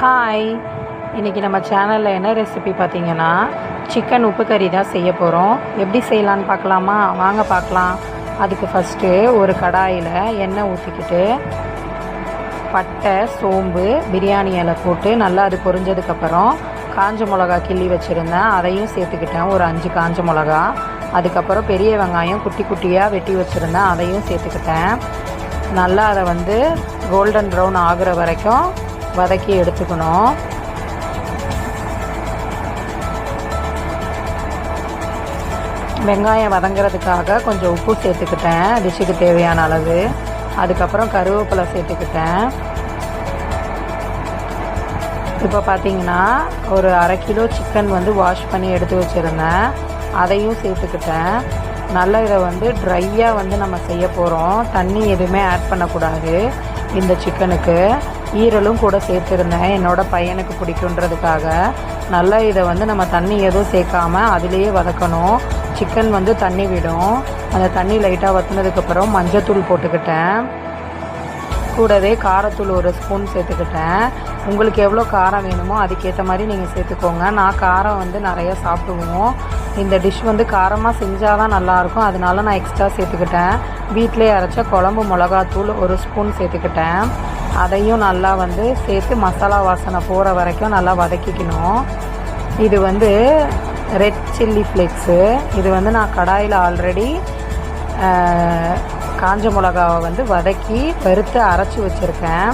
Hi, இன்றைக்கி நம்ம சேனலில் என்ன ரெசிபி பார்த்திங்கன்னா சிக்கன் உப்பு கறி தான் செய்ய போகிறோம். எப்படி செய்யலான்னு பார்க்கலாமா? வாங்க பார்க்கலாம். அதுக்கு ஃபஸ்ட்டு ஒரு கடாயில் எண்ணெய் ஊற்றிக்கிட்டு பட்டை, சோம்பு, பிரியாணி இலை போட்டு நல்லா அது பொரிஞ்சதுக்கப்புறம் காஞ்ச மிளகா கிள்ளி வச்சுருந்தேன், அதையும் சேர்த்துக்கிட்டேன். ஒரு 5 காஞ்ச மிளகா. அதுக்கப்புறம் பெரிய வெங்காயம் குட்டி குட்டியாக வெட்டி வச்சுருந்தேன், அதையும் சேர்த்துக்கிட்டேன். நல்லா அதை கோல்டன் ப்ரௌன் ஆகிற வரைக்கும் வதக்கி எடுத்துக்கணும். வெங்காயம் வதங்கிறதுக்காக கொஞ்சம் உப்பு சேர்த்துக்கிட்டேன், டிஷ்ஷுக்கு தேவையான அளவு. அதுக்கப்புறம் கருவேப்பிலை சேர்த்துக்கிட்டேன். இப்போ பார்த்திங்கன்னா ஒரு 1/2 கிலோ சிக்கன் வாஷ் பண்ணி எடுத்து வச்சுருந்தேன், அதையும் சேர்த்துக்கிட்டேன். நல்லா இதை ட்ரையாக நம்ம செய்ய போகிறோம். தண்ணி எதுவுமே ஆட் பண்ணக்கூடாது இந்த சிக்கனுக்கு. ஈரலும் கூட சேர்த்துருந்தேன், என்னோடய பையனுக்கு பிடிக்குன்றதுக்காக. நல்லா இதை நம்ம தண்ணி எதுவும் சேர்க்காமல் அதிலேயே வதக்கணும். சிக்கன் தண்ணி விடும். அந்த தண்ணி லைட்டாக வற்றினதுக்கப்புறம் மஞ்சத்தூள் போட்டுக்கிட்டேன். கூடவே காரத்தூள் 1 ஸ்பூன் சேர்த்துக்கிட்டேன். உங்களுக்கு எவ்வளோ காரம் வேணுமோ அதுக்கேற்ற மாதிரி நீங்கள் சேர்த்துக்கோங்க. நான் காரம் நிறையா சாப்பிடுவோம். இந்த டிஷ் காரமாக செஞ்சால் தான் நல்லாயிருக்கும், அதனால நான் எக்ஸ்ட்ரா சேர்த்துக்கிட்டேன். வீட்டிலே அரைச்ச குழம்பு மிளகாத்தூள் 1 ஸ்பூன் சேர்த்துக்கிட்டேன். அதையும் நல்லா சேர்த்து மசாலா வாசனை போகிற வரைக்கும் நல்லா வதக்கிக்கணும். இது ரெட் சில்லி ஃப்ளேக்ஸு. இது நான் கடாயில் ஆல்ரெடி காஞ்ச மிளகாவை வதக்கி வறுத்து அரைச்சி வச்சுருக்கேன்.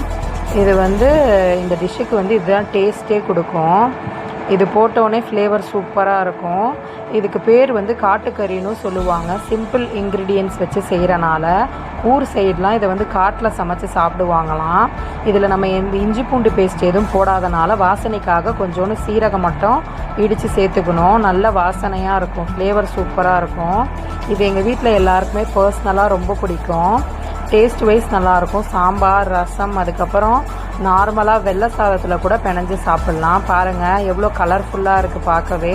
இது இந்த டிஷ்ஷுக்கு இதுதான் டேஸ்ட்டே கொடுக்கும். இது போட்டோடனே ஃப்ளேவர் சூப்பராக இருக்கும். இதுக்கு பேர் காட்டுக்கறின்னு சொல்லுவாங்க. சிம்பிள் இன்க்ரீடியன்ட்ஸ் வச்சு செய்கிறனால ஊர் சைட்லாம் இதை காட்டில் சமைச்சு சாப்பிடுவாங்களாம். இதில் நம்ம இஞ்சி பூண்டு பேஸ்ட் எதுவும் போடாதனால வாசனைக்காக கொஞ்சோண்டு சீரகம் மட்டும் இடித்து சேர்த்துக்கணும். நல்ல வாசனையாக இருக்கும், ஃப்ளேவர் சூப்பராக இருக்கும். இது எங்கள் வீட்டில் எல்லாருக்குமே பர்சனலாக ரொம்ப பிடிக்கும். டேஸ்ட் வைஸ் நல்லாயிருக்கும். சாம்பார், ரசம், அதுக்கப்புறம் நார்மலாக வெள்ளை சாதத்தில் கூட பிணைஞ்சு சாப்பிட்லாம். பாருங்கள் எவ்வளோ கலர்ஃபுல்லாக இருக்குது, பார்க்கவே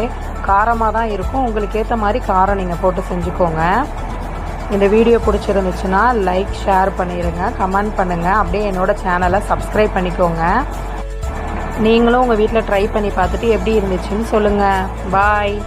காரமாக தான் இருக்கும். உங்களுக்கு ஏற்ற மாதிரி காரம் நீங்கள் போட்டு செஞ்சுக்கோங்க. இந்த வீடியோ பிடிச்சிருந்துச்சுன்னா லைக், ஷேர் பண்ணிடுங்க, கமெண்ட் பண்ணுங்கள். அப்படியே என்னோடய சேனலை சப்ஸ்கிரைப் பண்ணிக்கோங்க. நீங்களும் உங்கள் வீட்டில் ட்ரை பண்ணி பார்த்துட்டு எப்படி இருந்துச்சுன்னு சொல்லுங்கள். பாய்.